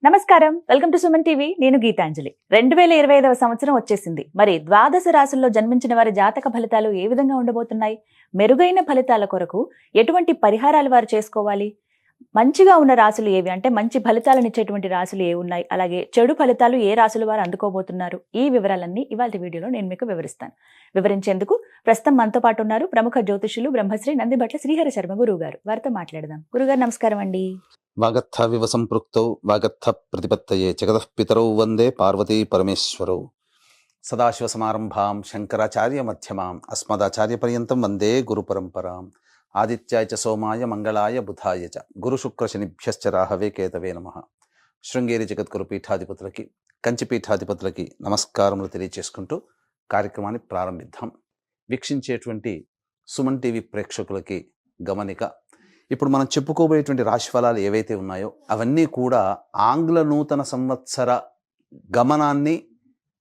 నమస్కారం, welcome to Suman TV. నేను గీతాంజలి. 2025వ సంవత్సరం వచ్చేసింది. మరి ద్వాదశ రాశుల్లో జన్మించిన వారి జాతక ఫలితాలు ఏ విధంగా ఉండబోతున్నాయి? మెరుగైన ఫలితాల కొరకు ఎటువంటి పరిహారాలు వారు చేసుకోవాలి? మంచిగా ఉన్న రాశులు ఏవి, అంటే మంచి ఫలితాలను ఇచ్చేటువంటి రాశులు ఏ ఉన్నాయి, అలాగే చెడు ఫలితాలు ఏ రాశుల వారు అందుకోబోతున్నారు, ఈ వివరాలన్నీ ఇవాళ వీడియోలో నేను మీకు వివరిస్తాను. వివరించేందుకు ప్రస్తుతం మనతో పాటు ఉన్నారు ప్రముఖ జ్యోతిషులు బ్రహ్మశ్రీ నందిబట్ల శ్రీహరి శర్మ గురువు గారు. వారితో మాట్లాడదాం. గురుగారు నమస్కారం అండి. వాగర్థ వివ సంపృక్తౌ వాగర్థ ప్రతిపత్తయే జగతః పితరౌ వందే పార్వతీ పరమేశ్వరౌ. సదాశివ సమారంభాం శంకరాచార్య మధ్యమాం అస్మదాచార్య పర్యంతం వందే గురు పరంపరాం. ఆదిత్యాయ చ సోమాయ మంగళాయ బుధాయ చ గురు శుక్ర శనిభ్యశ్చ రాహవే కేతవే నమః. శృంగేరి జగద్గురు పీఠాధిపతులకి, కంచి పీఠాధిపతులకి నమస్కారములు తెలియచేసుకుంటూ కార్యక్రమాన్ని ప్రారంభిద్దాం. వీక్షించేటువంటి సుమన్ టీవీ ప్రేక్షకులకి గమనిక, ఇప్పుడు మనం చెప్పుకోబోయేటువంటి రాశి ఫలాలు ఏవైతే ఉన్నాయో అవన్నీ కూడా ఆంగ్ల నూతన సంవత్సర గమనాన్ని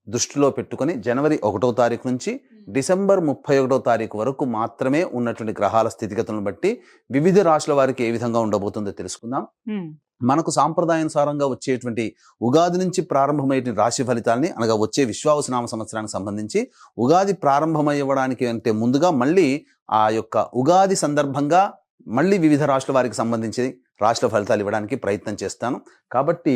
దృష్టిలో పెట్టుకొని జనవరి 1వ తారీఖు నుంచి డిసెంబర్ 31వ తారీఖు వరకు మాత్రమే ఉన్నటువంటి గ్రహాల స్థితిగతులను బట్టి వివిధ రాశుల వారికి ఏ విధంగా ఉండబోతుందో తెలుసుకుందాం. మనకు సాంప్రదాయానుసారంగా వచ్చేటువంటి ఉగాది నుంచి ప్రారంభమయ్యే రాశి ఫలితాలని, అనగా వచ్చే విశ్వావసునామ సంవత్సరానికి సంబంధించి ఉగాది ప్రారంభమయ్యడానికి అంటే ముందుగా మళ్ళీ ఆ యొక్క ఉగాది సందర్భంగా మళ్ళీ వివిధ రాశుల వారికి సంబంధించి రాశుల ఫలితాలు ఇవ్వడానికి ప్రయత్నం చేస్తాను. కాబట్టి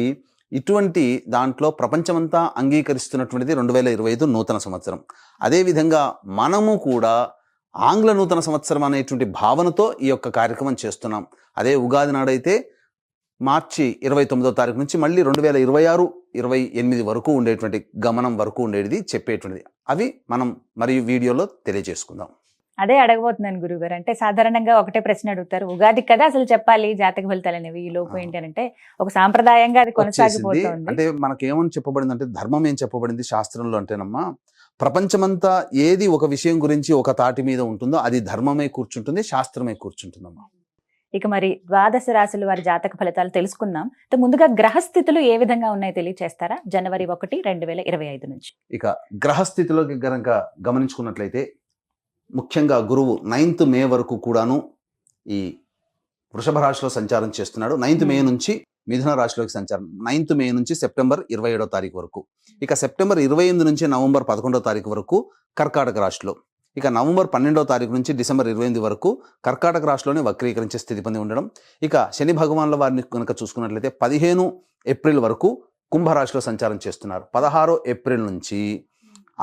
ఇటువంటి దాంట్లో ప్రపంచమంతా అంగీకరిస్తున్నటువంటిది 2025 నూతన సంవత్సరం. అదేవిధంగా మనము కూడా ఆంగ్ల నూతన సంవత్సరం అనేటువంటి భావనతో ఈ యొక్క కార్యక్రమం చేస్తున్నాం. అదే ఉగాది నాడైతే మార్చి 29వ తారీఖు నుంచి మళ్ళీ 2026-28 వరకు ఉండేటువంటి గమనం వరకు ఉండేది చెప్పేటువంటిది. అవి మనం మరియు వీడియోలో తెలియజేసుకుందాం. అదే అడగబోతున్నాను గురుగారు. అంటే సాధారణంగా ఒకటే ప్రశ్న అడుగుతారు, ఉగాది కదా అసలు చెప్పాలి జాతక ఫలితాలు అనేవి, ఈ లోపు ఏంటి అంటే ఒక సాంప్రదాయంగా అది కొనసాగిపోతుంది. అంటే మనకేమని చెప్పబడింది అంటే, ధర్మం ఏం చెప్పబడింది శాస్త్రంలో అంటేనమ్మా, ప్రపంచమంతా ఏది ఒక విషయం గురించి ఒక తాటి మీద ఉంటుందో అది ధర్మమే కూర్చుంటుంది, శాస్త్రమే కూర్చుంటుందమ్మా. ఇక మరి ద్వాదశ రాశులు వారి జాతక ఫలితాలు తెలుసుకుందాం. ముందుగా గ్రహస్థితులు ఏ విధంగా ఉన్నాయో తెలియచేస్తారా? జనవరి 1, 2025 నుంచి. ఇక గ్రహస్థితిలో గనక గమనించుకున్నట్లయితే ముఖ్యంగా గురువు 9th మే వరకు కూడాను ఈ వృషభ రాశిలో సంచారం చేస్తున్నాడు. 9th మే నుంచి మిథున రాశిలోకి సంచారం, 9th మే నుంచి సెప్టెంబర్ 27వ తారీఖు వరకు. ఇక సెప్టెంబర్ 28 నుంచి నవంబర్ 11వ తారీఖు వరకు కర్కాటక రాశిలో. ఇక నవంబర్ 12వ తారీఖు నుంచి డిసెంబర్ 28 వరకు కర్కాటక రాశిలోనే వక్రీకరించే స్థితి పొంది ఉండడం. ఇక శని భగవాన్ల వారిని కనుక చూసుకున్నట్లయితే 15 ఏప్రిల్ వరకు కుంభరాశిలో సంచారం చేస్తున్నారు. 16 ఏప్రిల్ నుంచి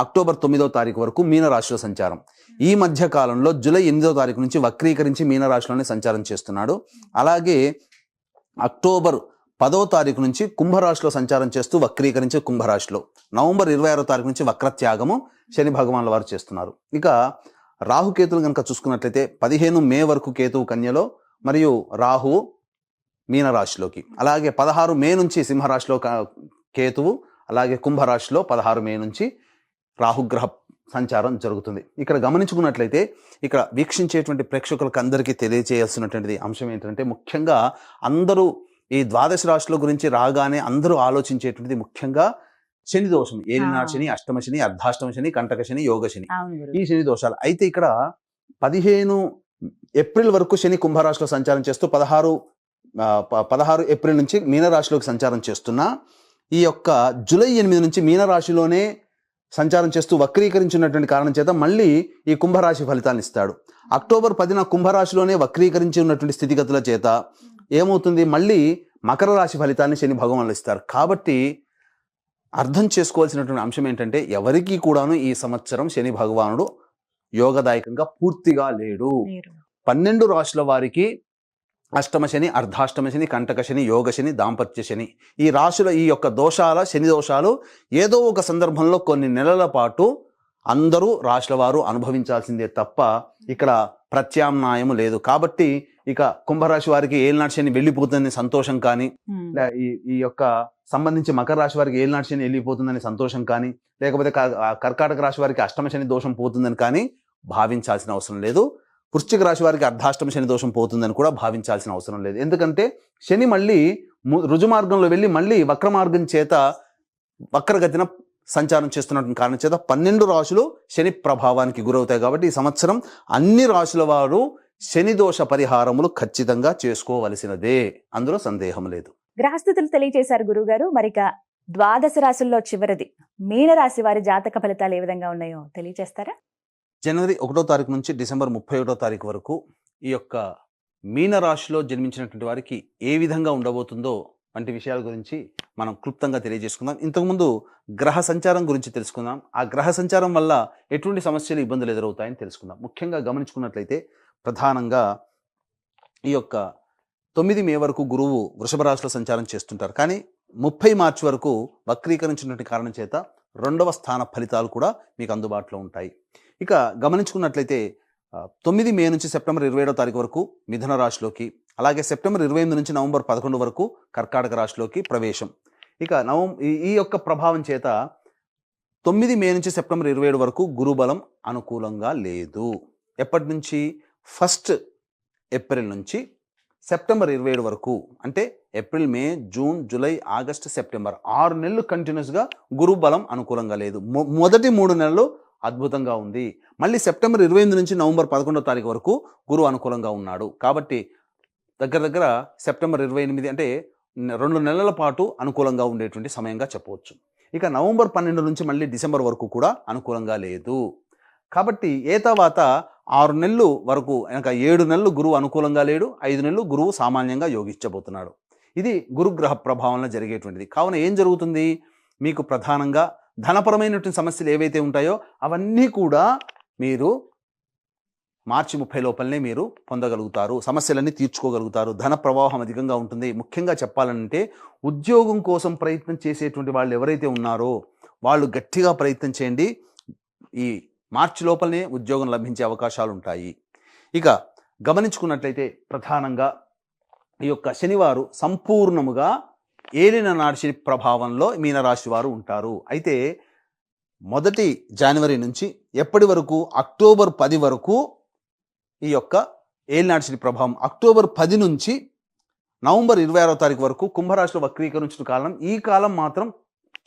అక్టోబర్ 9వ తారీఖు వరకు మీనరాశిలో సంచారం. ఈ మధ్య కాలంలో జూలై 8వ తారీఖు నుంచి వక్రీకరించి మీనరాశిలోనే సంచారం చేస్తున్నాడు. అలాగే అక్టోబర్ 10వ తారీఖు నుంచి కుంభరాశిలో సంచారం చేస్తూ వక్రీకరించి కుంభరాశిలో, నవంబర్ 26వ తారీఖు నుంచి వక్రత్యాగము శని భగవాన్ల వారు చేస్తున్నారు. ఇక రాహుకేతులు కనుక చూసుకున్నట్లయితే 15 మే వరకు కేతువు కన్యలో మరియు రాహువు మీనరాశిలోకి, అలాగే 16 మే నుంచి సింహరాశిలో కేతువు, అలాగే కుంభరాశిలో 16 మే నుంచి రాహుగ్రహ సంచారం జరుగుతుంది. ఇక్కడ గమనించుకున్నట్లయితే ఇక్కడ వీక్షించేటువంటి ప్రేక్షకులకు అందరికీ తెలియజేయాల్సినటువంటిది అంశం ఏంటంటే, ముఖ్యంగా అందరూ ఈ ద్వాదశ రాశుల గురించి రాగానే అందరూ ఆలోచించేటువంటిది ముఖ్యంగా శని దోషం, ఏలినాడు శని, అష్టమ శని, అర్ధాష్టమ శని, కంటక శని, యోగ శని, ఈ శని దోషాలు. అయితే ఇక్కడ 15 ఏప్రిల్ వరకు శని కుంభరాశిలో సంచారం చేస్తూ 16 ఏప్రిల్ నుంచి మీనరాశిలోకి సంచారం చేస్తున్నా, ఈ యొక్క జూలై 8 నుంచి మీనరాశిలోనే సంచారం చేస్తూ వక్రీకరించినటువంటి కారణం చేత మళ్ళీ ఈ కుంభరాశి ఫలితాన్ని ఇస్తాడు. అక్టోబర్ 10న కుంభరాశిలోనే వక్రీకరించి ఉన్నటువంటి స్థితిగతుల చేత ఏమవుతుంది, మళ్ళీ మకర రాశి ఫలితాన్ని శని భగవానులు ఇస్తారు. కాబట్టి అర్థం చేసుకోవాల్సినటువంటి అంశం ఏంటంటే, ఎవరికి కూడాను ఈ సంవత్సరం శని భగవానుడు యోగదాయకంగా పూర్తిగా లేడు. 12 రాశుల వారికి అష్టమ శని, అర్ధాష్టమ శని, కంటక శని, యోగ శని, దాంపత్య శని, ఈ రాశుల ఈ యొక్క శని దోషాలు ఏదో ఒక సందర్భంలో కొన్ని నెలల పాటు అందరూ రాశుల వారు అనుభవించాల్సిందే తప్ప ఇక్కడ ప్రత్యామ్నాయము లేదు. కాబట్టి ఇక కుంభరాశి వారికి ఏలినాటి శని వెళ్ళిపోతుందని సంతోషం కానీ, ఈ యొక్క సంబంధించి మకర రాశి వారికి ఏలినాటి శని వెళ్ళిపోతుందని సంతోషం కానీ, లేకపోతే కర్కాటక రాశి వారికి అష్టమ శని దోషం పోతుందని కానీ భావించాల్సిన అవసరం లేదు. వృశ్చిక రాశి వారికి అర్ధాష్టమ శని దోషం పోతుందని కూడా భావించాల్సిన అవసరం లేదు. ఎందుకంటే శని మళ్ళీ రుజుమార్గంలో వెళ్ళి మళ్ళీ వక్ర మార్గం చేత వక్రగతిన సంచారం చేస్తున్నటువంటి కారణం చేత 12 రాశులు శని ప్రభావానికి గురవుతాయి. కాబట్టి ఈ సంవత్సరం అన్ని రాశుల వారు శని దోష పరిహారములు ఖచ్చితంగా చేసుకోవలసినదే, అందులో సందేహం లేదు. గ్రహస్థితులు తెలియజేశారు గురువుగారు. మరిక ద్వాదశ రాశుల్లో చివరిది మీనరాశి వారి జాతక ఫలితాలు ఏ విధంగా ఉన్నాయో తెలియజేస్తారా? జనవరి 1వ తారీఖు నుంచి డిసెంబర్ 31వ తారీఖు వరకు ఈ యొక్క మీనరాశిలో జన్మించినటువంటి వారికి ఏ విధంగా ఉండబోతుందో వంటి విషయాల గురించి మనం క్లుప్తంగా తెలియజేసుకుందాం. ఇంతకుముందు గ్రహ సంచారం గురించి తెలుసుకుందాం. ఆ గ్రహ సంచారం వల్ల ఎటువంటి సమస్యలు, ఇబ్బందులు ఎదురవుతాయని తెలుసుకుందాం. ముఖ్యంగా గమనించుకున్నట్లయితే ప్రధానంగా ఈ యొక్క 9 మే వరకు గురువు వృషభ రాశిలో సంచారం చేస్తుంటారు. కానీ 30 మార్చి వరకు వక్రీకరించినటువంటి కారణం చేత 2వ స్థాన ఫలితాలు కూడా మీకు అందుబాటులో ఉంటాయి. ఇక గమనించుకున్నట్లయితే 9 మే నుంచి సెప్టెంబర్ 27వ తారీఖు వరకు మిథున రాశిలోకి, అలాగే సెప్టెంబర్ 28 నుంచి నవంబర్ 11 వరకు కర్కాటక రాశిలోకి ప్రవేశం. ఇక ఈ యొక్క ప్రభావం చేత 9 మే నుంచి సెప్టెంబర్ 27 వరకు గురుబలం అనుకూలంగా లేదు. ఎప్పటి నుంచి? 1 ఏప్రిల్ నుంచి సెప్టెంబర్ 27 వరకు, అంటే ఏప్రిల్, మే, జూన్, జూలై, ఆగస్టు, సెప్టెంబర్ 6 నెలలు కంటిన్యూస్గా గురు బలం అనుకూలంగా లేదు. మొదటి 3 నెలలు అద్భుతంగా ఉంది. మళ్ళీ సెప్టెంబర్ 28 నుంచి నవంబర్ 11వ తారీఖు వరకు గురువు అనుకూలంగా ఉన్నాడు. కాబట్టి దగ్గర సెప్టెంబర్ 28, అంటే 2 నెలల పాటు అనుకూలంగా ఉండేటువంటి సమయంగా చెప్పవచ్చు. ఇక నవంబర్ 12 నుంచి మళ్ళీ డిసెంబర్ వరకు కూడా అనుకూలంగా లేదు. కాబట్టి తర్వాత 6 నెలలు వరకు, ఇంకా 7 నెలలు గురువు అనుకూలంగా లేడు, 5 నెలలు గురువు సామాన్యంగా యోగించబోతున్నాడు. ఇది గురుగ్రహ ప్రభావంలో జరిగేటువంటిది. కావున ఏం జరుగుతుంది? మీకు ప్రధానంగా ధనపరమైనటువంటి సమస్యలు ఏవైతే ఉంటాయో అవన్నీ కూడా మీరు మార్చి 30 లోపలనే మీరు పొందగలుగుతారు. సమస్యలన్నీ తీర్చుకోగలుగుతారు. ధన ప్రవాహం అధికంగా ఉంటుంది. ముఖ్యంగా చెప్పాలంటే ఉద్యోగం కోసం ప్రయత్నం చేసేటువంటి వాళ్ళు ఎవరైతే ఉన్నారో వాళ్ళు గట్టిగా ప్రయత్నం చేయండి. ఈ మార్చి లోపలనే ఉద్యోగం లభించే అవకాశాలు ఉంటాయి. ఇక గమనించుకున్నట్లయితే ప్రధానంగా ఈ యొక్క శనివారు సంపూర్ణముగా ఏలిన నాడి ప్రభావంలో మీనరాశి వారు ఉంటారు. అయితే 1 జనవరి నుంచి ఎప్పటి వరకు? అక్టోబర్ 10 వరకు ఈ యొక్క ఏలినాటి శని ప్రభావం. అక్టోబర్ 10 నుంచి నవంబర్ 26వ తారీఖు వరకు కుంభరాశిలో వక్రీకరించిన కాలం. ఈ కాలం మాత్రం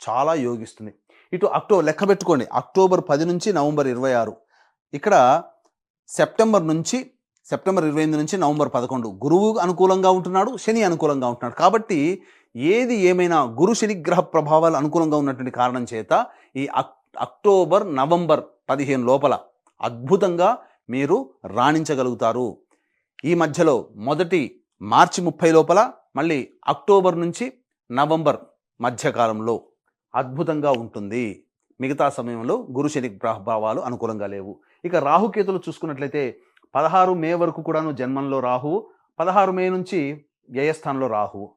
చాలా యోగిస్తుంది. ఇటు అక్టోబర్ లెక్క పెట్టుకోండి, అక్టోబర్ 10 నుంచి నవంబర్ 26. ఇక్కడ సెప్టెంబర్ 28 నుంచి నవంబర్ 11 గురువు అనుకూలంగా ఉంటున్నాడు, శని అనుకూలంగా ఉంటున్నాడు. కాబట్టి ఏది ఏమైనా గురు శని గ్రహ ప్రభావాలు అనుకూలంగా ఉన్నటువంటి కారణం చేత ఈ అక్టోబర్, నవంబర్ 15 లోపల అద్భుతంగా మీరు రాణించగలుగుతారు. ఈ మధ్యలో 1 మార్చి 30 లోపల, మళ్ళీ అక్టోబర్ నుంచి నవంబర్ మధ్యకాలంలో అద్భుతంగా ఉంటుంది. మిగతా సమయంలో గురు శని ప్రభావాలు అనుకూలంగా లేవు. ఇక రాహుకేతులు చూసుకున్నట్లయితే 16 మే వరకు కూడాను జన్మంలో రాహువు, 16 మే నుంచి వ్యయస్థానంలో రాహువు.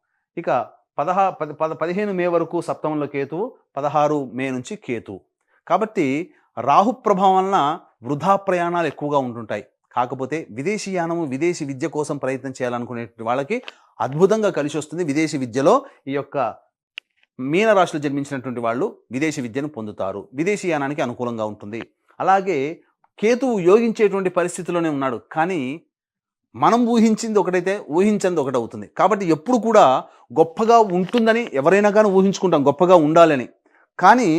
ఇక 15 మే వరకు సప్తమంలో కేతువు, 16 మే నుంచి కేతువు. కాబట్టి రాహు ప్రభావం వలన వృధా ప్రయాణాలు ఎక్కువగా ఉంటుంటాయి. కాకపోతే విదేశీ యానము, విదేశీ విద్య కోసం ప్రయత్నం చేయాలనుకునే వాళ్ళకి అద్భుతంగా కలిసి వస్తుంది. విదేశీ విద్యలో ఈ యొక్క మీనరాశిలో జన్మించినటువంటి వాళ్ళు విదేశీ విద్యను పొందుతారు. విదేశీ యానానికి అనుకూలంగా ఉంటుంది. అలాగే కేతువు యోగించేటువంటి పరిస్థితిలోనే ఉన్నాడు. కానీ మనం ఊహించింది ఒకటైతే ఊహించింది ఒకటి అవుతుంది. కాబట్టి ఎప్పుడు కూడా గొప్పగా ఉంటుందని ఎవరైనా కానీ ఊహించుకుంటాం, గొప్పగా ఉండాలని. కానీ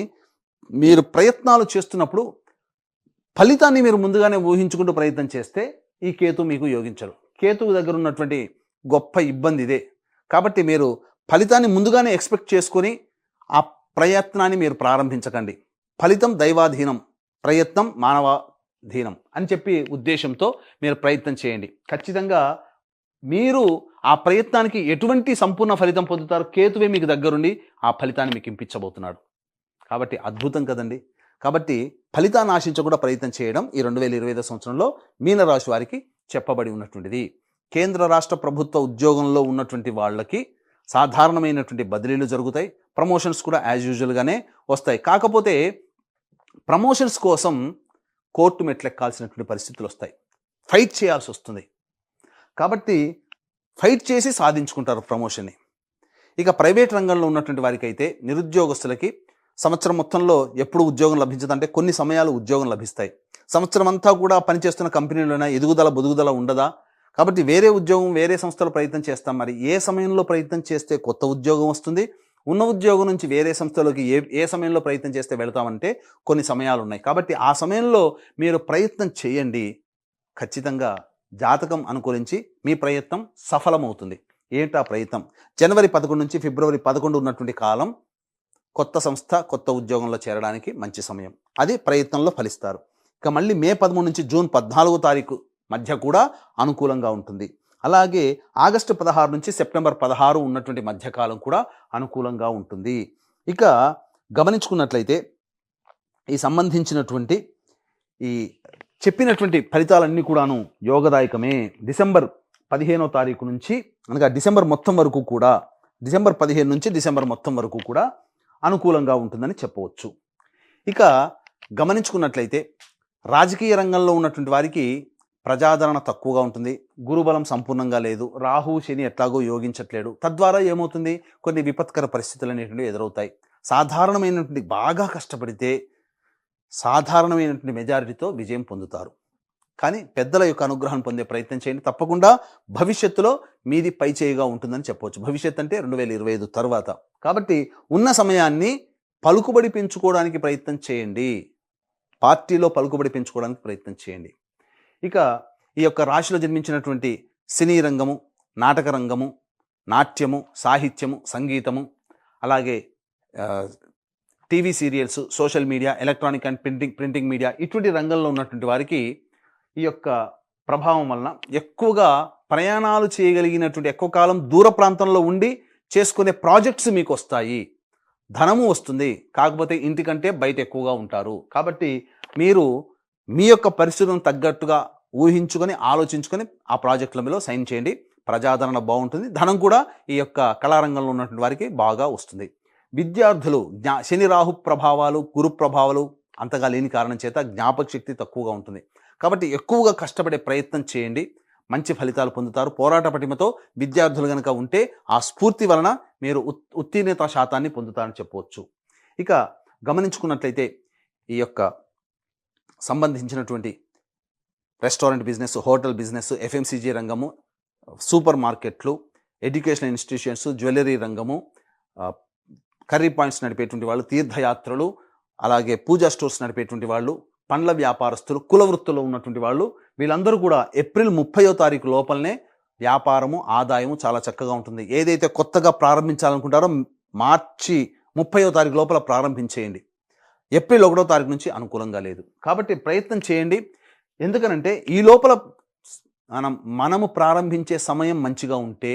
మీరు ప్రయత్నాలు చేస్తున్నప్పుడు ఫలితాన్ని మీరు ముందుగానే ఊహించుకుంటూ ప్రయత్నం చేస్తే ఈ కేతు మీకు యోగించరు. కేతువు దగ్గర ఉన్నటువంటి గొప్ప ఇబ్బంది ఇదే. కాబట్టి మీరు ఫలితాన్ని ముందుగానే ఎక్స్పెక్ట్ చేసుకొని ఆ ప్రయత్నాన్ని మీరు ప్రారంభించకండి. ఫలితం దైవాధీనం, ప్రయత్నం మానవాధీనం అని చెప్పి ఉద్దేశంతో మీరు ప్రయత్నం చేయండి. ఖచ్చితంగా మీరు ఆ ప్రయత్నానికి ఎటువంటి సంపూర్ణ ఫలితం పొందుతారు? కేతువే మీకు దగ్గరుండి ఆ ఫలితాన్ని మీకు ఇంపించబోతున్నాడు. కాబట్టి అద్భుతం కదండి. కాబట్టి ఫలితాన్ని ఆశించకుండా ప్రయత్నం చేయడం ఈ 2025 సంవత్సరంలో మీనరాశి వారికి చెప్పబడి ఉన్నటువంటిది. కేంద్ర రాష్ట్ర ప్రభుత్వ ఉద్యోగంలో ఉన్నటువంటి వాళ్ళకి సాధారణమైనటువంటి బదిలీలు జరుగుతాయి. ప్రమోషన్స్ కూడా యాజ్ యూజువల్గానే వస్తాయి. కాకపోతే ప్రమోషన్స్ కోసం కోర్టు మెట్లెక్కాల్సినటువంటి పరిస్థితులు వస్తాయి. ఫైట్ చేయాల్సి వస్తుంది. కాబట్టి ఫైట్ చేసి సాధించుకుంటారు ప్రమోషన్ని. ఇక ప్రైవేట్ రంగంలో ఉన్నటువంటి వారికి అయితే, నిరుద్యోగస్తులకి సంవత్సరం మొత్తంలో ఎప్పుడు ఉద్యోగం లభించదంటే కొన్ని సమయాలు ఉద్యోగం లభిస్తాయి. సంవత్సరం అంతా కూడా పనిచేస్తున్న కంపెనీలోనే బొదుగుదల ఉండదా? కాబట్టి వేరే ఉద్యోగం, వేరే సంస్థలో ప్రయత్నం చేస్తాం. మరి ఏ సమయంలో ప్రయత్నం చేస్తే కొత్త ఉద్యోగం వస్తుంది? ఉన్న ఉద్యోగం నుంచి వేరే సంస్థలోకి ఏ సమయంలో ప్రయత్నం చేస్తే వెళతామంటే కొన్ని సమయాలు ఉన్నాయి. కాబట్టి ఆ సమయంలో మీరు ప్రయత్నం చేయండి. ఖచ్చితంగా జాతకం అనుకూలించి మీ ప్రయత్నం సఫలమవుతుంది. ఏంటా ప్రయత్నం? జనవరి 11 నుంచి ఫిబ్రవరి 11 ఉన్నటువంటి కాలం కొత్త సంస్థ, కొత్త ఉద్యోగంలో చేరడానికి మంచి సమయం. అది ప్రయత్నంలో ఫలిస్తారు. ఇక మళ్ళీ మే 13 నుంచి జూన్ 14 తారీఖు మధ్య కూడా అనుకూలంగా ఉంటుంది. అలాగే ఆగస్టు 16 నుంచి సెప్టెంబర్ 16 ఉన్నటువంటి మధ్యకాలం కూడా అనుకూలంగా ఉంటుంది. ఇక గమనించుకున్నట్లయితే ఈ సంబంధించినటువంటి ఈ చెప్పినటువంటి ఫలితాలన్నీ కూడాను యోగదాయకమే. డిసెంబర్ 15వ తారీఖు నుంచి అనగా డిసెంబర్ మొత్తం వరకు కూడా, డిసెంబర్ 15 నుంచి డిసెంబర్ మొత్తం వరకు కూడా అనుకూలంగా ఉంటుందని చెప్పవచ్చు. ఇక గమనించుకున్నట్లయితే రాజకీయ రంగంలో ఉన్నటువంటి వారికి ప్రజాదరణ తక్కువగా ఉంటుంది. గురుబలం సంపూర్ణంగా లేదు. రాహు శని ఎట్లాగో యోగించట్లేడు. తద్వారా ఏమవుతుంది, కొన్ని విపత్కర పరిస్థితులు అనేటువంటివి ఎదురవుతాయి. సాధారణమైనటువంటి బాగా కష్టపడితే సాధారణమైనటువంటి మెజారిటీతో విజయం పొందుతారు. కానీ పెద్దల యొక్క అనుగ్రహం పొందే ప్రయత్నం చేయండి. తప్పకుండా భవిష్యత్తులో మీది పై చేయిగా ఉంటుందని చెప్పవచ్చు. భవిష్యత్ అంటే 2025 తర్వాత. కాబట్టి ఉన్న సమయాన్ని పలుకుబడి పెంచుకోవడానికి ప్రయత్నం చేయండి. పార్టీలో పలుకుబడి పెంచుకోవడానికి ప్రయత్నం చేయండి. ఇక ఈ యొక్క రాశిలో జన్మించినటువంటి సినీ రంగము, నాటక రంగము, నాట్యము, సాహిత్యము, సంగీతము, అలాగే TV serials, social media, electronic and printing media, ఇటువంటి రంగంలో ఉన్నటువంటి వారికి ఈ యొక్క ప్రభావం వలన ఎక్కువగా ప్రయాణాలు చేయగలిగినటువంటి, ఎక్కువ కాలం దూర ప్రాంతంలో ఉండి చేసుకునే ప్రాజెక్ట్స్ మీకు వస్తాయి. ధనము వస్తుంది. కాకపోతే ఇంటికంటే బయట ఎక్కువగా ఉంటారు. కాబట్టి మీరు మీ యొక్క పరిస్థితులను తగ్గట్టుగా ఊహించుకొని, ఆలోచించుకొని ఆ ప్రాజెక్టుల మీద సైన్ చేయండి. ప్రజాదరణ బాగుంటుంది. ధనం కూడా ఈ యొక్క కళారంగంలో ఉన్నటువంటి వారికి బాగా వస్తుంది. విద్యార్థులు శని రాహు ప్రభావాలు, గురు ప్రభావాలు అంతగా లేని కారణం చేత జ్ఞాపక శక్తి తక్కువగా ఉంటుంది. కాబట్టి ఎక్కువగా కష్టపడే ప్రయత్నం చేయండి. మంచి ఫలితాలు పొందుతారు. పోరాట పటిమతో విద్యార్థులు కనుక ఉంటే ఆ స్ఫూర్తి వలన మీరు ఉత్తీర్ణత శాతాన్ని పొందుతారని చెప్పవచ్చు. ఇక గమనించుకున్నట్లయితే ఈ యొక్క సంబంధించినటువంటి restaurant business, hotel business, FMCG రంగము, సూపర్ మార్కెట్లు, ఎడ్యుకేషనల్ ఇన్స్టిట్యూషన్స్, జ్యువెలరీ రంగము, కర్రీ పాయింట్స్ నడిపేటువంటి వాళ్ళు, తీర్థయాత్రలు, అలాగే పూజా స్టోర్స్ నడిపేటువంటి వాళ్ళు, పండ్ల వ్యాపారస్తులు, కుల వృత్తుల్లో ఉన్నటువంటి వాళ్ళు, వీళ్ళందరూ కూడా ఏప్రిల్ 30వ తారీఖు లోపలనే వ్యాపారము, ఆదాయము చాలా చక్కగా ఉంటుంది. ఏదైతే కొత్తగా ప్రారంభించాలనుకుంటారో మార్చి 30వ తారీఖు లోపల ప్రారంభించేయండి. ఏప్రిల్ 1వ తారీఖు నుంచి అనుకూలంగా లేదు. కాబట్టి ప్రయత్నం చేయండి. ఎందుకనంటే ఈ లోపల మనము ప్రారంభించే సమయం మంచిగా ఉంటే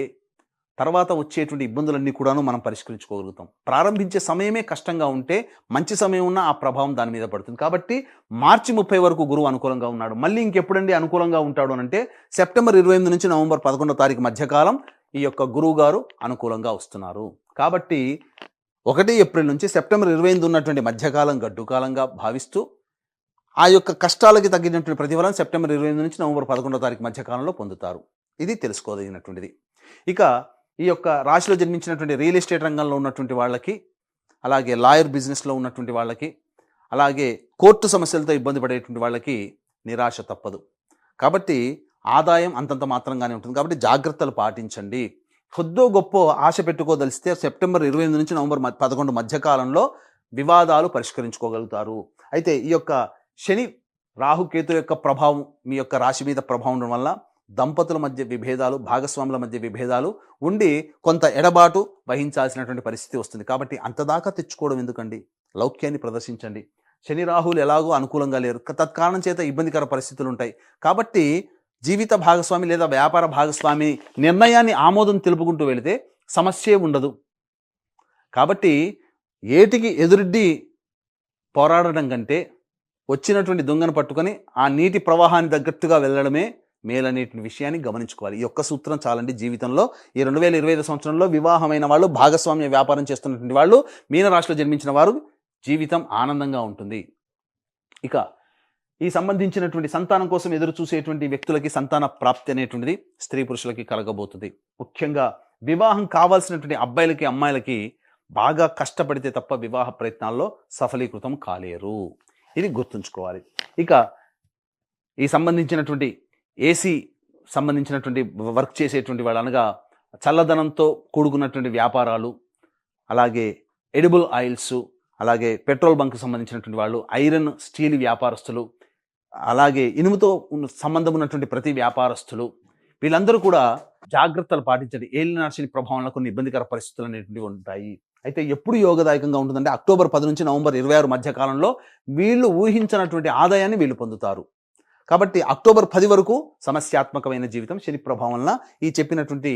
తర్వాత వచ్చేటువంటి ఇబ్బందులన్నీ కూడాను మనం పరిష్కరించుకోగలుగుతాం. ప్రారంభించే సమయమే కష్టంగా ఉంటే మంచి సమయం ఉన్నా ఆ ప్రభావం దాని మీద పడుతుంది. కాబట్టి మార్చి 30 వరకు గురువు అనుకూలంగా ఉన్నాడు. మళ్ళీ ఇంకెప్పుడండి అనుకూలంగా ఉంటాడు అంటే సెప్టెంబర్ 28 నుంచి నవంబర్ 11వ తారీఖు మధ్యకాలం ఈ యొక్క గురువు గారు అనుకూలంగా వస్తున్నారు. కాబట్టి 1 ఏప్రిల్ నుంచి సెప్టెంబర్ 25 ఉన్నటువంటి మధ్యకాలం గడ్డుకాలంగా భావిస్తూ ఆ యొక్క కష్టాలకి తగ్గినటువంటి ప్రతిఫలం సెప్టెంబర్ 25 నుంచి నవంబర్ 11వ తారీఖు మధ్యకాలంలో పొందుతారు. ఇది తెలుసుకోదగినటువంటిది. ఇక ఈ యొక్క రాశిలో జన్మించినటువంటి రియల్ ఎస్టేట్ రంగంలో ఉన్నటువంటి వాళ్ళకి, అలాగే లాయర్ బిజినెస్లో ఉన్నటువంటి వాళ్ళకి, అలాగే కోర్టు సమస్యలతో ఇబ్బంది పడేటువంటి వాళ్ళకి నిరాశ తప్పదు. కాబట్టి ఆదాయం అంతంత మాత్రంగానే ఉంటుంది. కాబట్టి జాగ్రత్తలు పాటించండి. కొద్దో గొప్ప ఆశ పెట్టుకోదలిస్తే సెప్టెంబర్ 28 నుంచి నవంబర్ 11 మధ్యకాలంలో వివాదాలు పరిష్కరించుకోగలుగుతారు. అయితే ఈ యొక్క శని రాహుకేతు యొక్క ప్రభావం మీ యొక్క రాశి మీద ప్రభావం ఉండడం వల్ల దంపతుల మధ్య విభేదాలు, భాగస్వాముల మధ్య విభేదాలు ఉండి కొంత ఎడబాటు వహించాల్సినటువంటి పరిస్థితి వస్తుంది. కాబట్టి అంతదాకా తెచ్చుకోవడం ఎందుకండి? లౌక్యాన్ని ప్రదర్శించండి. శని రాహులు ఎలాగో అనుకూలంగా లేరు. తత్కారణం చేత ఇబ్బందికర పరిస్థితులు ఉంటాయి. కాబట్టి జీవిత భాగస్వామి లేదా వ్యాపార భాగస్వామి నిర్ణయాన్ని ఆమోదం తెలుపుకుంటూ వెళితే సమస్యే ఉండదు. కాబట్టి ఏటికి ఎదురెడ్డి పోరాడడం కంటే వచ్చినటువంటి దొంగను పట్టుకొని ఆ నీటి ప్రవాహాన్ని తగ్గట్టుగా వెళ్ళడమే మేలనేటువంటి విషయాన్ని గమనించుకోవాలి. ఈ యొక్క సూత్రం చాలండి జీవితంలో. ఈ 2025 సంవత్సరంలో వివాహమైన వాళ్ళు, భాగస్వామ్య వ్యాపారం చేస్తున్నటువంటి వాళ్ళు, మీనరాశిలో జన్మించిన వారు జీవితం ఆనందంగా ఉంటుంది. ఇక ఈ సంబంధించినటువంటి సంతానం కోసం ఎదురు చూసేటువంటి వ్యక్తులకి సంతాన ప్రాప్తి అనేటువంటిది స్త్రీ పురుషులకి కలగబోతుంది. ముఖ్యంగా వివాహం కావాల్సినటువంటి అబ్బాయిలకి, అమ్మాయిలకి బాగా కష్టపడితే తప్ప వివాహ ప్రయత్నాల్లో సఫలీకృతం కాలేరు. ఇది గుర్తుంచుకోవాలి. ఇక ఈ సంబంధించినటువంటి ఏసీ సంబంధించినటువంటి వర్క్ చేసేటువంటి వాళ్ళు, అనగా చల్లదనంతో కూడుకున్నటువంటి వ్యాపారాలు, అలాగే ఎడిబుల్ ఆయిల్స్, అలాగే పెట్రోల్ బంక్ సంబంధించినటువంటి వాళ్ళు, ఐరన్ స్టీల్ వ్యాపారస్తులు, అలాగే ఇనుముతో సంబంధం ఉన్నటువంటి ప్రతి వ్యాపారస్తులు, వీళ్ళందరూ కూడా జాగ్రత్తలు పాటించండి. ఏలినాటి శని ప్రభావంలో కొన్ని ఇబ్బందికర పరిస్థితులు అనేటువంటివి ఉంటాయి. అయితే ఎప్పుడు యోగదాయకంగా ఉంటుందంటే అక్టోబర్ 10 నుంచి నవంబర్ 26 మధ్య కాలంలో వీళ్ళు ఊహించినటువంటి ఆదాయాన్ని వీళ్ళు పొందుతారు. కాబట్టి అక్టోబర్ 10 వరకు సమస్యాత్మకమైన జీవితం శని ప్రభావం వలన ఈ చెప్పినటువంటి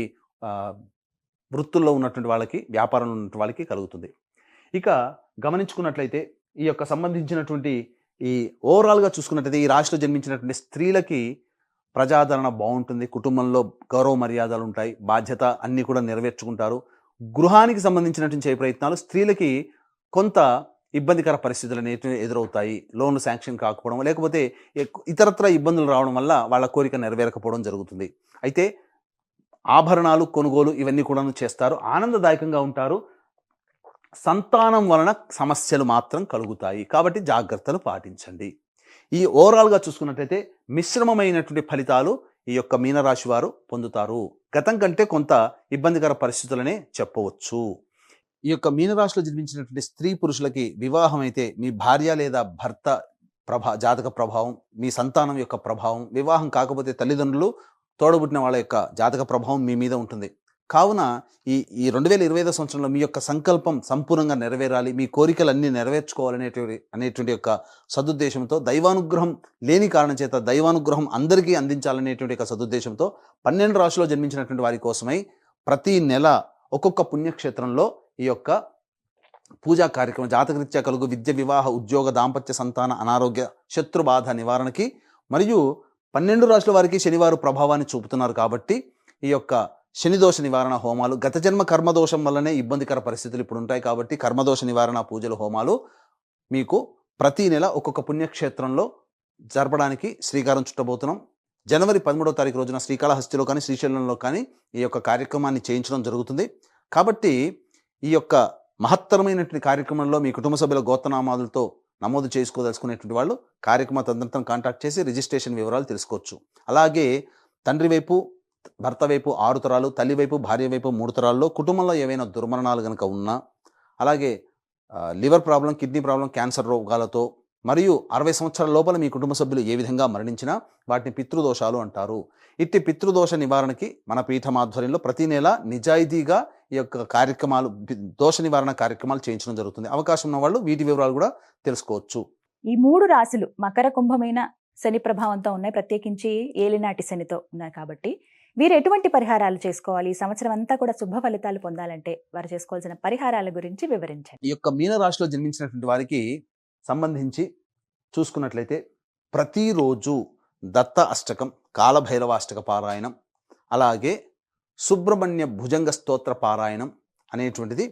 వృత్తుల్లో ఉన్నటువంటి వాళ్ళకి, వ్యాపారంలో ఉన్నటువంటి వాళ్ళకి కలుగుతుంది. ఇక గమనించుకున్నట్లయితే ఈ యొక్క సంబంధించినటువంటి ఈ ఓవరాల్గా చూసుకున్నట్లయితే ఈ రాశిలో జన్మించినటువంటి స్త్రీలకి ప్రజాదరణ బాగుంటుంది. కుటుంబంలో గౌరవ మర్యాదలు ఉంటాయి. బాధ్యత అన్నీ కూడా నెరవేర్చుకుంటారు. గృహానికి సంబంధించినటువంటి చేయ ప్రయత్నాలు స్త్రీలకి కొంత ఇబ్బందికర పరిస్థితులు అనేవి ఎదురవుతాయి. లోన్లు శాంక్షన్ కాకపోవడం, లేకపోతే ఇతరత్ర ఇబ్బందులు రావడం వల్ల వాళ్ళ కోరిక నెరవేరకపోవడం జరుగుతుంది. అయితే ఆభరణాలు కొనుగోలు ఇవన్నీ కూడా చేస్తారు. ఆనందదాయకంగా ఉంటారు. సంతానం వలన సమస్యలు మాత్రం కలుగుతాయి. కాబట్టి జాగ్రత్తలు పాటించండి. ఈ ఓవరాల్గా చూసుకున్నట్లయితే మిశ్రమమైనటువంటి ఫలితాలు ఈ యొక్క మీనరాశి వారు పొందుతారు. గతం కంటే కొంత ఇబ్బందికర పరిస్థితులనే చెప్పవచ్చు. ఈ యొక్క మీనరాశిలో జన్మించినటువంటి స్త్రీ పురుషులకి వివాహం అయితే మీ భార్య లేదా భర్త జాతక ప్రభావం, మీ సంతానం యొక్క ప్రభావం, వివాహం కాకపోతే తల్లిదండ్రులు, తోడబుట్టిన వాళ్ళ యొక్క జాతక ప్రభావం మీ మీద ఉంటుంది. కావున ఈ 2025 సంవత్సరంలో మీ యొక్క సంకల్పం సంపూర్ణంగా నెరవేరాలి, మీ కోరికలన్నీ నెరవేర్చుకోవాలనేటువంటి యొక్క సదుద్దేశంతో, దైవానుగ్రహం లేని కారణం చేత దైవానుగ్రహం అందరికీ అందించాలనేటువంటి యొక్క సదుద్దేశంతో 12 రాశిలో జన్మించినటువంటి వారి కోసమై ప్రతి నెల ఒక్కొక్క పుణ్యక్షేత్రంలో ఈ యొక్క పూజా కార్యక్రమం జాతకరీత్యా కలుగు విద్య, వివాహ, ఉద్యోగ, దాంపత్య, సంతాన, అనారోగ్య, శత్రు బాధ నివారణకి, మరియు 12 రాశుల వారికి శనివారు ప్రభావాన్ని చూపుతున్నారు కాబట్టి ఈ యొక్క శనిదోష నివారణ హోమాలు, గత జన్మ కర్మదోషం వల్లనే ఇబ్బందికర పరిస్థితులు ఇప్పుడు ఉంటాయి కాబట్టి కర్మదోష నివారణ పూజలు, హోమాలు మీకు ప్రతి నెల ఒక్కొక్క పుణ్యక్షేత్రంలో జరపడానికి శ్రీకారం చుట్టబోతున్నాం. జనవరి 13వ తారీఖు రోజున శ్రీకాళహస్తిలో కానీ శ్రీశైలంలో కానీ ఈ యొక్క కార్యక్రమాన్ని చేయించడం జరుగుతుంది. కాబట్టి ఈ యొక్క మహత్తరమైనటువంటి కార్యక్రమంలో మీ కుటుంబ సభ్యుల గోత్రనామాలతో నమోదు చేసుకోదలుచుకునేటువంటి వాళ్ళు కార్యక్రమ తదనంతరం కాంటాక్ట్ చేసి రిజిస్ట్రేషన్ వివరాలు తెలుసుకోవచ్చు. అలాగే తండ్రి వైపు, భర్త వైపు 6 తరాలు, తల్లి వైపు, భార్య వైపు 3 తరాల్లో కుటుంబంలో ఏవైనా దుర్మరణాలు కనుక ఉన్నా, అలాగే liver problem, kidney problem, cancer రోగాలతో, మరియు 60 సంవత్సరాల లోపల మీ కుటుంబ సభ్యులు ఏ విధంగా మరణించినా వాటిని పితృదోషాలు అంటారు. ఇట్టి పితృదోష నివారణకి మన పీఠం ఆధ్వర్యంలో ప్రతి నెల నిజాయితీగా ఈ యొక్క కార్యక్రమాలు, దోష నివారణ కార్యక్రమాలు చేయించడం జరుగుతుంది. అవకాశం ఉన్న వాళ్ళు వీటి వివరాలు కూడా తెలుసుకోవచ్చు. ఈ 3 రాశులు మకర, కుంభమైన శని ప్రభావంతో ఉన్నాయి. ప్రత్యేకించి ఏలినాటి శనితో ఉన్నాయి కాబట్టి వీరు ఎటువంటి పరిహారాలు చేసుకోవాలి, ఈ సంవత్సరం అంతా కూడా శుభ ఫలితాలు పొందాలంటే వారు చేసుకోవాల్సిన పరిహారాల గురించి వివరించండి. ఈ యొక్క మీనరాశిలో జన్మించినటువంటి వారికి సంబంధించి చూసుకున్నట్లయితే ప్రతిరోజు దత్త అష్టకం, కాలభైరవ అష్టక పారాయణం, అలాగే సుబ్రహ్మణ్య భుజంగ స్తోత్ర పారాయణం అనేటువంటిది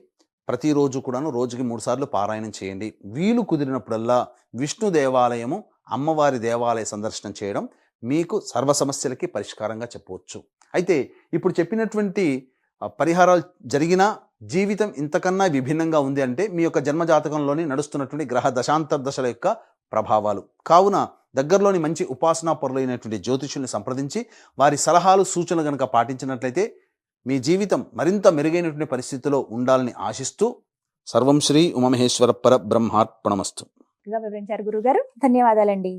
ప్రతిరోజు కూడాను రోజుకి 3 సార్లు పారాయణం చేయండి. వీలు కుదిరినప్పుడల్లా విష్ణు దేవాలయము, అమ్మవారి దేవాలయ సందర్శనం చేయడం మీకు సర్వ సమస్యలకి పరిష్కారంగా చెప్పవచ్చు. అయితే ఇప్పుడు చెప్పినటువంటి పరిహారాలు జరిగినా జీవితం ఇంతకన్నా విభిన్నంగా ఉంది అంటే మీ యొక్క జన్మజాతకంలోని నడుస్తున్నటువంటి గ్రహ దశాంతర్దశల యొక్క ప్రభావాలు. కావున దగ్గరలోని మంచి ఉపాసనా పరులైనటువంటి జ్యోతిషుల్ని సంప్రదించి వారి సలహాలు, సూచనలు కనుక పాటించినట్లయితే మీ జీవితం మరింత మెరుగైనటువంటి పరిస్థితిలో ఉండాలని ఆశిస్తూ సర్వం శ్రీ ఉమామహేశ్వర పర బ్రహ్మార్పణమస్తు. వివరించారు గురుగారు, ధన్యవాదాలండి.